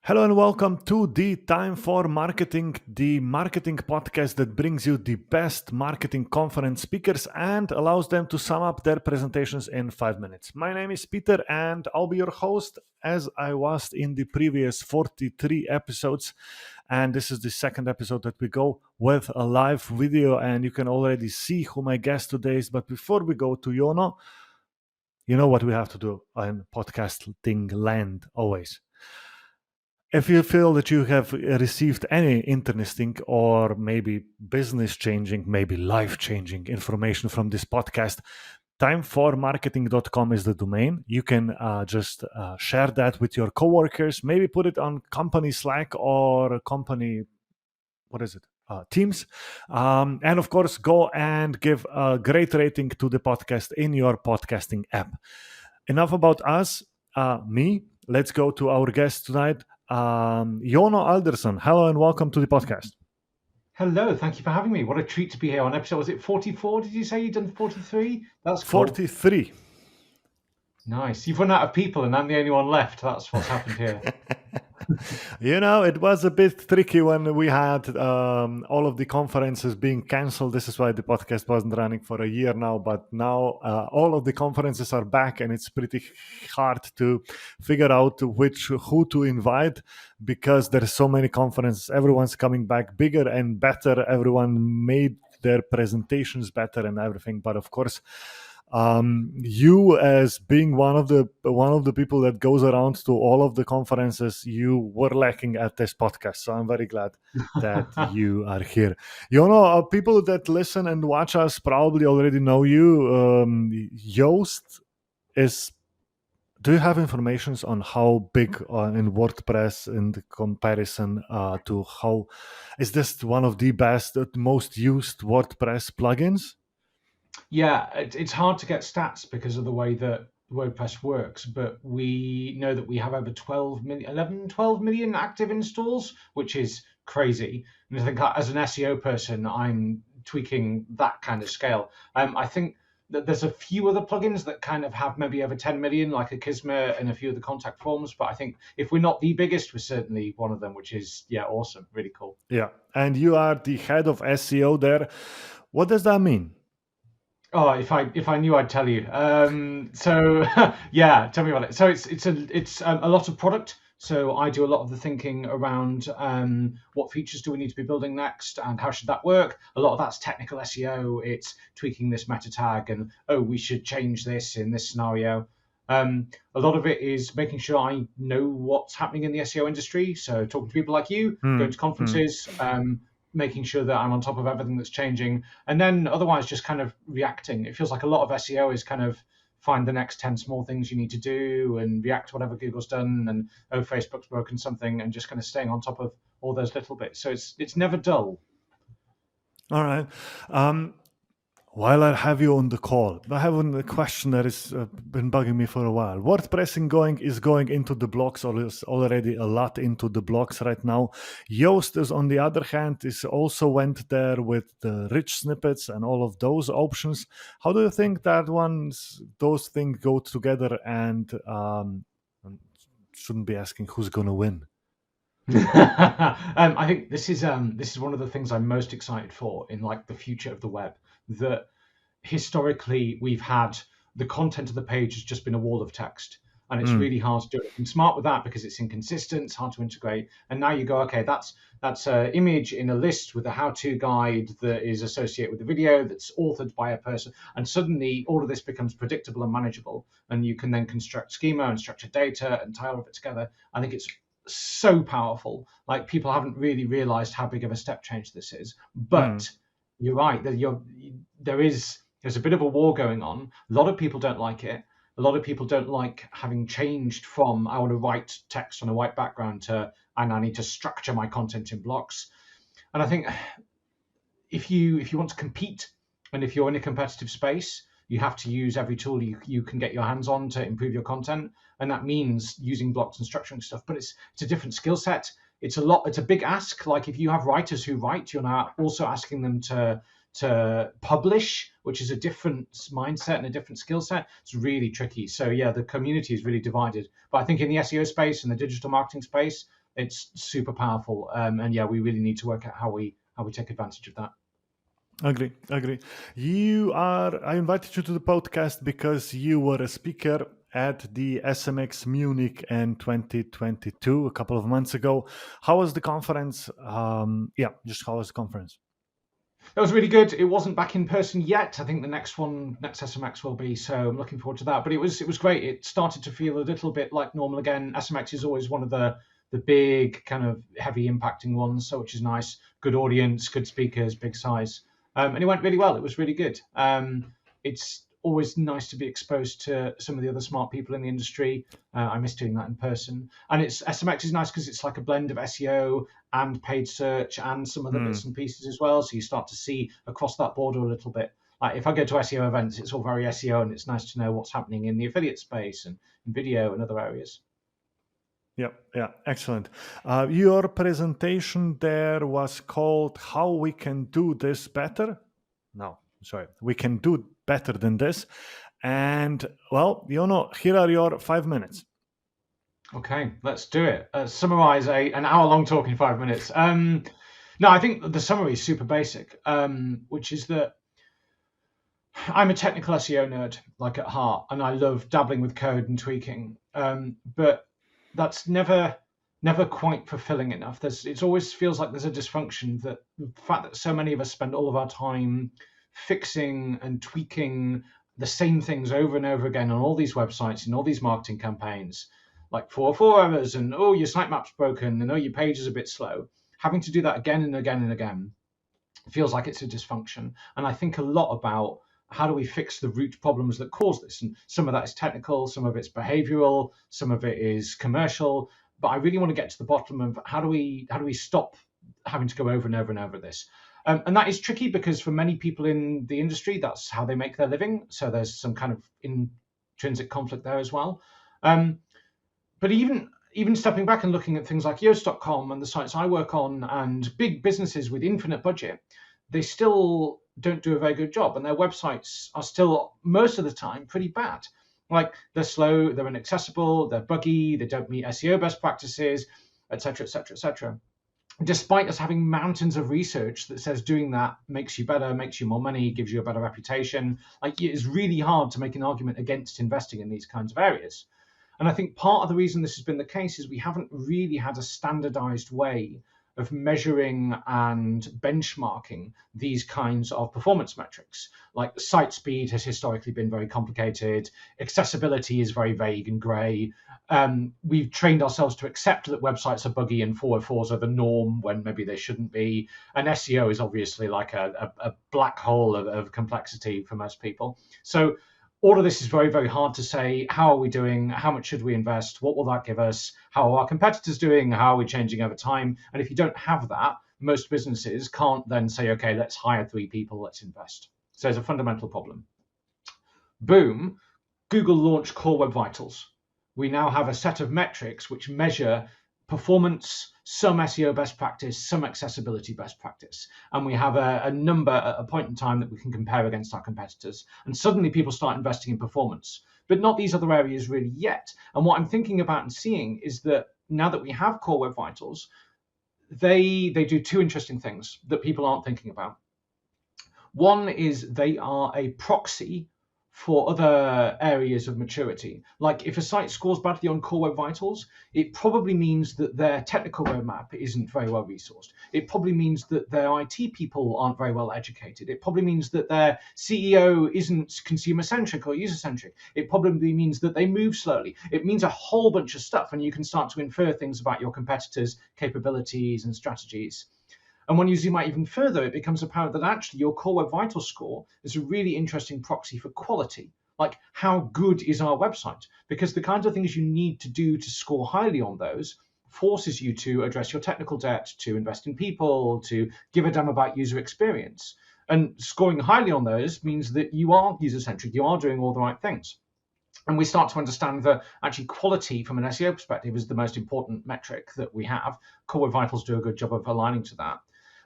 Hello and welcome to the Time for Marketing, the marketing podcast that brings you the best marketing conference speakers and allows them to sum up their presentations in 5 minutes. My name is Peter and I'll be your host as I was in the previous 43 episodes. And this is the second episode that we go with a live video and you can already see who my guest today is. But before we go to Jono, you know what we have to do in podcasting land always. If you feel that you have received any interesting or maybe business changing, maybe life changing information from this podcast, timeformarketing.com is the domain. You can just share that with your coworkers, maybe put it on company Slack or company, Teams. And of course, go and give a great rating to the podcast in your podcasting app. Enough about us, me. Let's go to our guest tonight. Jono Alderson, hello and welcome to the podcast. Hello, thank you for having me. What a treat to be here on episode, was it 44? Did you say you've done 43? That's cool. 43. Nice. You've run out of people and I'm the only one left. That's what's happened here. It was a bit tricky when we had all of the conferences being canceled. This is why the podcast wasn't running for a year now. But now all of the conferences are back, and it's pretty hard to figure out who to invite because there's so many conferences. Everyone's coming back bigger and better. Everyone made their presentations better and everything. But of course, you as being one of the people that goes around to all of the conferences, you were lacking at this podcast, so I'm very glad that you are here. People that listen and watch us probably already know you. Yoast is. Do you have information on how big in WordPress in the comparison to how is this one of the best, most used WordPress plugins? Yeah, it's hard to get stats because of the way that WordPress works, but we know that we have over 12 million active installs, which is crazy. And I think as an SEO person, I'm tweaking that kind of scale. I think that there's a few other plugins that kind of have maybe over 10 million, like Akisma and a few of the contact forms. But I think if we're not the biggest, we're certainly one of them, which is, awesome. Really cool. Yeah. And you are the head of SEO there. What does that mean? Oh, if I knew, I'd tell you. So yeah, tell me about it. So it's a lot of product. So I do a lot of the thinking around what features do we need to be building next and how should that work. A lot of that's technical SEO. It's tweaking this meta tag and we should change this in this scenario. A lot of it is making sure I know what's happening in the SEO industry. So talking to people like you, going to conferences. Making sure that I'm on top of everything that's changing, and then otherwise just kind of reacting. It feels like a lot of SEO is kind of find the next 10 small things you need to do and react to whatever Google's done, and Facebook's broken something, and just kind of staying on top of all those little bits. So it's never dull. All right. While I have you on the call, I have a question that has been bugging me for a while. WordPress is going into the blocks, or is already a lot into the blocks right now. Yoast is, on the other hand, is also went there with the rich snippets and all of those options. How do you think that those things go together? And shouldn't be asking who's going to win. I think this is one of the things I'm most excited for in like the future of the web. That historically we've had the content of the page has just been a wall of text, and it's really hard to do it. I'm smart with that because it's inconsistent, it's hard to integrate. And now you go, okay, that's an image in a list with a how-to guide that is associated with the video that's authored by a person, and suddenly all of this becomes predictable and manageable, and you can then construct schema and structured data and tie all of it together. I think it's so powerful. Like, people haven't really realized how big of a step change this is, but you're right. There's a bit of a war going on. A lot of people don't like it. A lot of people don't like having changed from I want to write text on a white background to and I need to structure my content in blocks. And I think if you want to compete, and if you're in a competitive space, you have to use every tool you can get your hands on to improve your content. And that means using blocks and structuring stuff. But it's a different skill set. It's a big ask. Like, if you have writers who write, you're now also asking them to publish, which is a different mindset and a different skill set. It's really tricky. So yeah, the community is really divided. But I think in the SEO space and the digital marketing space, it's super powerful. And yeah, we really need to work out how we take advantage of that. Agree. I invited you to the podcast because you were a speaker at the SMX Munich in 2022, a couple of months ago. How was the conference? Just how was the conference? That was really good. It wasn't back in person yet. I think the next SMX will be. So I'm looking forward to that. But it was great. It started to feel a little bit like normal again. SMX is always one of the big kind of heavy impacting ones, so which is nice. Good audience, good speakers, big size, and it went really well. It was really good. It's always nice to be exposed to some of the other smart people in the industry. I miss doing that in person. And SMX is nice because it's like a blend of SEO and paid search and some other bits and pieces as well. So you start to see across that border a little bit. Like if I go to SEO events, it's all very SEO, and it's nice to know what's happening in the affiliate space and video and other areas. Yeah, excellent. Your presentation there was called "How We Can Do This Better." No, sorry, we can do better than this. And well, here are your 5 minutes. Okay, let's do it. Summarize an hour-long talk in 5 minutes. No, I think the summary is super basic, which is that I'm a technical SEO nerd, like at heart, and I love dabbling with code and tweaking. But that's never quite fulfilling enough. It always feels like there's a dysfunction, that the fact that so many of us spend all of our time fixing and tweaking the same things over and over again on all these websites and all these marketing campaigns, like 404 errors and your sitemap's broken and your page is a bit slow. Having to do that again and again and again feels like it's a dysfunction. And I think a lot about how do we fix the root problems that cause this? And some of that is technical, some of it's behavioral, some of it is commercial. But I really want to get to the bottom of how do we stop having to go over and over and over this. And that is tricky because for many people in the industry, that's how they make their living. So there's some kind of intrinsic conflict there as well. But even stepping back and looking at things like Yoast.com and the sites I work on and big businesses with infinite budget, they still don't do a very good job, and their websites are still most of the time pretty bad. Like they're slow, they're inaccessible, they're buggy, they don't meet SEO best practices, etc., etc., etc. Despite us having mountains of research that says doing that makes you better, makes you more money, gives you a better reputation, like it's really hard to make an argument against investing in these kinds of areas. And I think part of the reason this has been the case is we haven't really had a standardized way of measuring and benchmarking these kinds of performance metrics. Like site speed has historically been very complicated. Accessibility is very vague and gray. We've trained ourselves to accept that websites are buggy and 404s are the norm when maybe they shouldn't be. And SEO is obviously like a black hole of complexity for most people. So all of this is very, very hard to say. How are we doing? How much should we invest? What will that give us? How are our competitors doing? How are we changing over time? And if you don't have that, most businesses can't then say, okay, let's hire 3 people, let's invest. So there's a fundamental problem. Boom, Google launched Core Web Vitals. We now have a set of metrics which measure performance, some SEO best practice, some accessibility best practice. And we have a number at a point in time that we can compare against our competitors. And suddenly people start investing in performance, but not these other areas really yet. And what I'm thinking about and seeing is that now that we have Core Web Vitals, they do 2 interesting things that people aren't thinking about. One is they are a proxy for other areas of maturity. Like if a site scores badly on Core Web Vitals, it probably means that their technical roadmap isn't very well resourced. It probably means that their IT people aren't very well educated. It probably means that their CEO isn't consumer-centric or user-centric. It probably means that they move slowly. It means a whole bunch of stuff, and you can start to infer things about your competitors' capabilities and strategies. And when you zoom out even further, it becomes apparent that actually your Core Web Vitals score is a really interesting proxy for quality. Like, how good is our website? Because the kinds of things you need to do to score highly on those forces you to address your technical debt, to invest in people, to give a damn about user experience. And scoring highly on those means that you are user-centric, you are doing all the right things. And we start to understand that actually quality from an SEO perspective is the most important metric that we have. Core Web Vitals do a good job of aligning to that.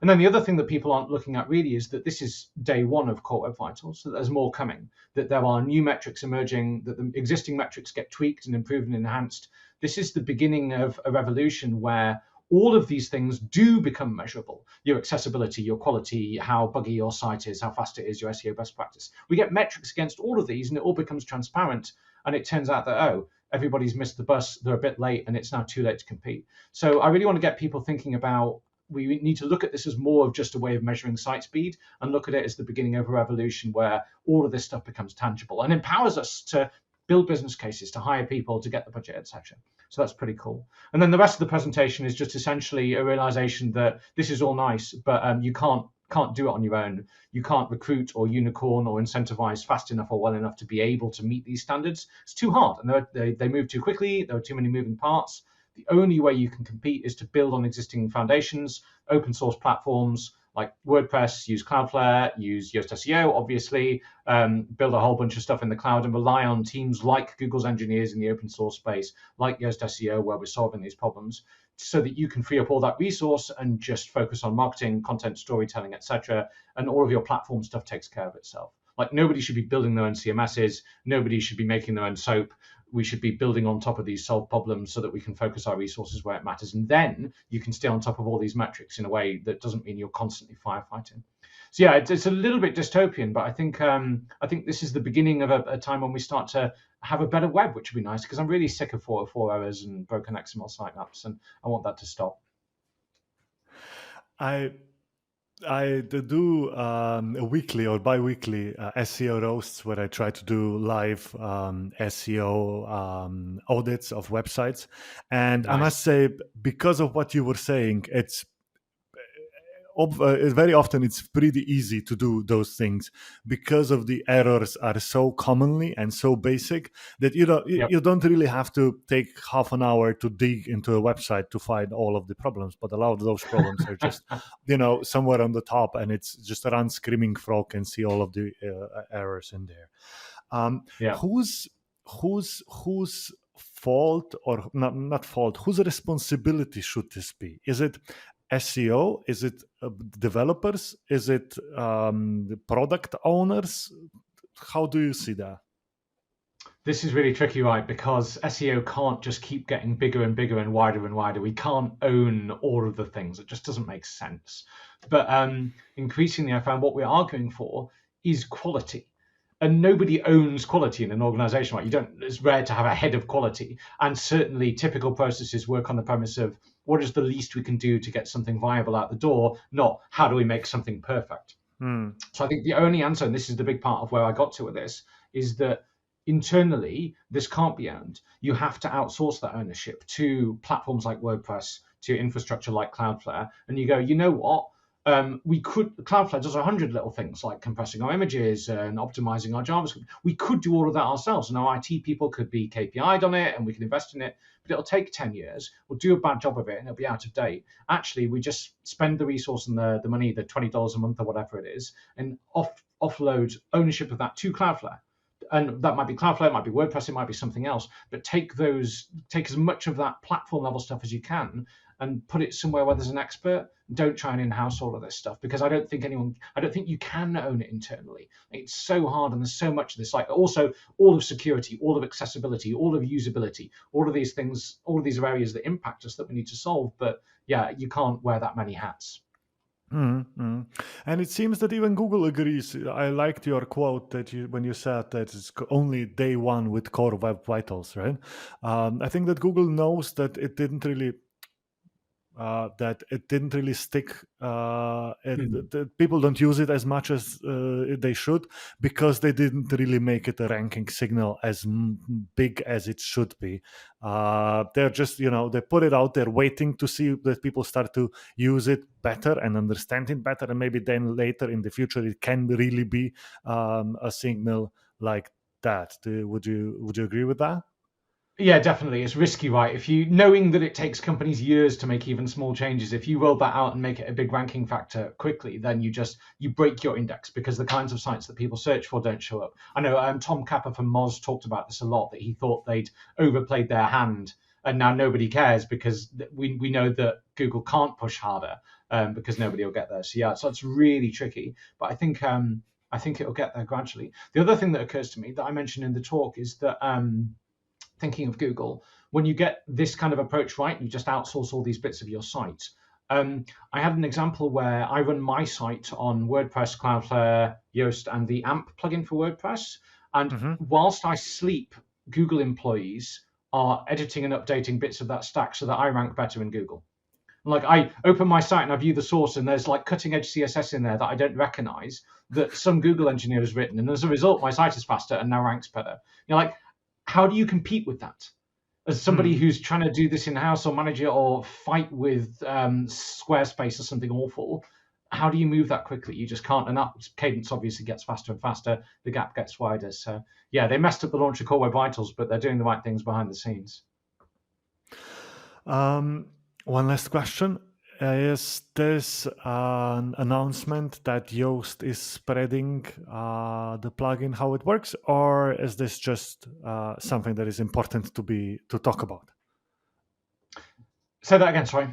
And then the other thing that people aren't looking at really is that this is day one of Core Web Vitals, that there's more coming, that there are new metrics emerging, that the existing metrics get tweaked and improved and enhanced. This is the beginning of a revolution where all of these things do become measurable. Your accessibility, your quality, how buggy your site is, how fast it is, your SEO best practice. We get metrics against all of these and it all becomes transparent. And it turns out that, oh, everybody's missed the bus, they're a bit late, and it's now too late to compete. So I really want to get people thinking about, we need to look at this as more of just a way of measuring site speed and look at it as the beginning of a revolution where all of this stuff becomes tangible and empowers us to build business cases, to hire people, to get the budget, etc. So that's pretty cool. And then the rest of the presentation is just essentially a realization that this is all nice, but you can't do it on your own. You can't recruit or unicorn or incentivize fast enough or well enough to be able to meet these standards. It's too hard, and they move too quickly. There are too many moving parts. The only way you can compete is to build on existing foundations, open source platforms like WordPress, use Cloudflare, use Yoast SEO, obviously, build a whole bunch of stuff in the cloud and rely on teams like Google's engineers in the open source space, like Yoast SEO, where we're solving these problems, so that you can free up all that resource and just focus on marketing, content, storytelling, etc. And all of your platform stuff takes care of itself. Like nobody should be building their own CMSs. Nobody should be making their own soap. We should be building on top of these solved problems so that we can focus our resources where it matters. And then you can stay on top of all these metrics in a way that doesn't mean you're constantly firefighting. So yeah, it's a little bit dystopian, but I think this is the beginning of a time when we start to have a better web, which would be nice, because I'm really sick of 404 errors and broken XML sitemaps, and I want that to stop. I do a weekly or bi-weekly SEO roasts where I try to do live SEO audits of websites. And Nice. I must say, because of what you were saying, it's very often it's pretty easy to do those things because of the errors are so commonly and so basic that you don't really have to take half an hour to dig into a website to find all of the problems, but a lot of those problems are just somewhere on the top, and it's just a run screaming frog and see all of the errors in there. Whose fault, or not fault, whose responsibility should this be? Is it SEO? Is it developers? Is it the product owners? How do you see that? This is really tricky, right? Because SEO can't just keep getting bigger and bigger and wider and wider. We can't own all of the things. It just doesn't make sense. But increasingly, I found what we're arguing for is quality. And nobody owns quality in an organization, right? It's rare to have a head of quality. And certainly typical processes work on the premise of what is the least we can do to get something viable out the door, not how do we make something perfect. So I think the only answer, and this is the big part of where I got to with this, is that internally, this can't be owned. You have to outsource that ownership to platforms like WordPress, to infrastructure like Cloudflare. And you go, you know what? Cloudflare does 100 little things like compressing our images and optimizing our JavaScript. We could do all of that ourselves, and our IT people could be KPI'd on it and we can invest in it, but it'll take 10 years. We'll do a bad job of it and it'll be out of date. Actually, we just spend the resource and the money, the $20 a month or whatever it is, and offload ownership of that to Cloudflare. And that might be Cloudflare, it might be WordPress, it might be something else, but take as much of that platform level stuff as you can and put it somewhere where there's an expert. Don't try and in-house all of this stuff, because I don't think you can own it internally. It's so hard, and there's so much of this, like also all of security, all of accessibility, all of usability, all of these things, all of these are areas that impact us that we need to solve. But yeah, you can't wear that many hats. Mm-hmm. And it seems that even Google agrees. I liked your quote when you said that it's only day one with Core Web Vitals, right? I think that Google knows that it didn't really stick. People don't use it as much as they should, because they didn't really make it a ranking signal as big as it should be. They're just, they put it out there waiting to see that people start to use it better and understand it better, and maybe then later in the future it can really be a signal like that. Would you agree with that? Yeah, definitely. It's risky, right? If you, knowing that it takes companies years to make even small changes, if you roll that out and make it a big ranking factor quickly, then you break your index, because the kinds of sites that people search for don't show up. I know Tom Capper from Moz talked about this a lot, that he thought they'd overplayed their hand and now nobody cares, because we know that Google can't push harder. because nobody will get there. So yeah, so it's really tricky. But I think it'll get there gradually. The other thing that occurs to me that I mentioned in the talk is that thinking of Google, when you get this kind of approach right, you just outsource all these bits of your site. I had an example where I run my site on WordPress, Cloudflare, Yoast, and the AMP plugin for WordPress. And whilst I sleep, Google employees are editing and updating bits of that stack so that I rank better in Google. Like I open my site and I view the source and there's like cutting edge CSS in there that I don't recognize that some Google engineer has written. And as a result, my site is faster and now ranks better. You're like, how do you compete with that? As somebody who's trying to do this in-house or manage it or fight with Squarespace or something awful, how do you move that quickly? You just can't. And that cadence obviously gets faster and faster. The gap gets wider. So yeah, they messed up the launch of Core Web Vitals, but they're doing the right things behind the scenes. One last question. Is this an announcement that Yoast is spreading the plugin, how it works, or is this just something that is important to talk about? Say that again, sorry.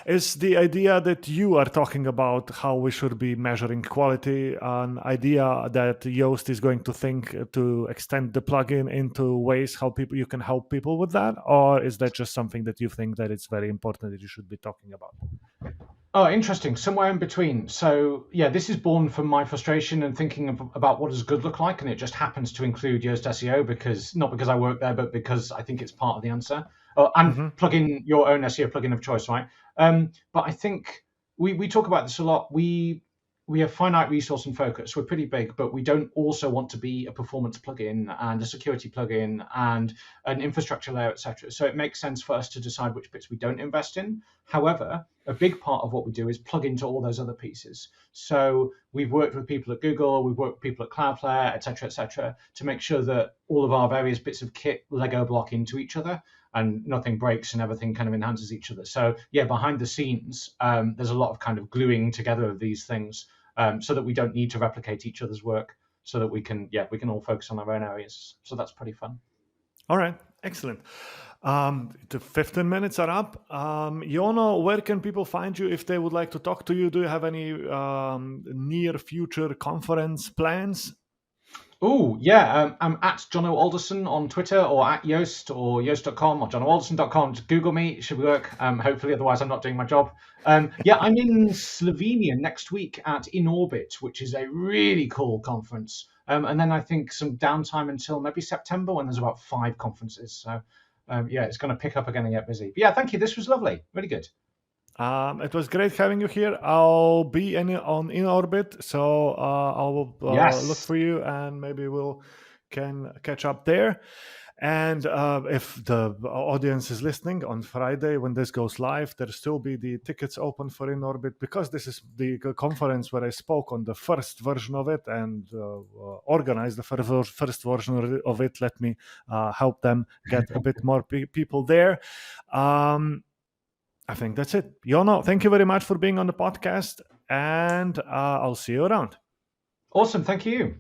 Is the idea that you are talking about how we should be measuring quality an idea that Yoast is going to think to extend the plugin into ways how you can help people with that? Or is that just something that you think that it's very important that you should be talking about? Oh, interesting. Somewhere in between. So yeah, this is born from my frustration and thinking about what does good look like, and it just happens to include Yoast SEO because not because I work there, but because I think it's part of the answer. And plug in your own SEO plugin of choice, right? But I think we talk about this a lot. We have finite resource and focus. We're pretty big, but we don't also want to be a performance plugin and a security plugin and an infrastructure layer, etc. So it makes sense for us to decide which bits we don't invest in. However, a big part of what we do is plug into all those other pieces. So we've worked with people at Google, we've worked with people at Cloudflare, et cetera, to make sure that all of our various bits of kit Lego block into each other and nothing breaks and everything kind of enhances each other. So yeah, behind the scenes, there's a lot of kind of gluing together of these things so that we don't need to replicate each other's work, so that we can all focus on our own areas. So that's pretty fun. All right, excellent. The 15 minutes are up. Jono, where can people find you if they would like to talk to you? Do you have any near future conference plans? Oh, yeah. I'm at Jono Alderson on Twitter or at Yoast or Yoast.com or JonoAlderson.com. Just Google me. It should work. Hopefully, otherwise I'm not doing my job. Yeah, I'm in Slovenia next week at In Orbit, which is a really cool conference. And then I think some downtime until maybe September when there's about 5 conferences. So yeah, it's going to pick up again and get busy. But yeah, thank you. This was lovely. Really good. It was great having you here. I'll be in orbit, so I'll look for you, and maybe we'll can catch up there. And if the audience is listening on Friday when this goes live, there'll still be the tickets open for In Orbit, because this is the conference where I spoke on the first version of it and organized the first version of it. Let me help them get a bit more people there. I think that's it. Jono, thank you very much for being on the podcast, and I'll see you around. Awesome. Thank you.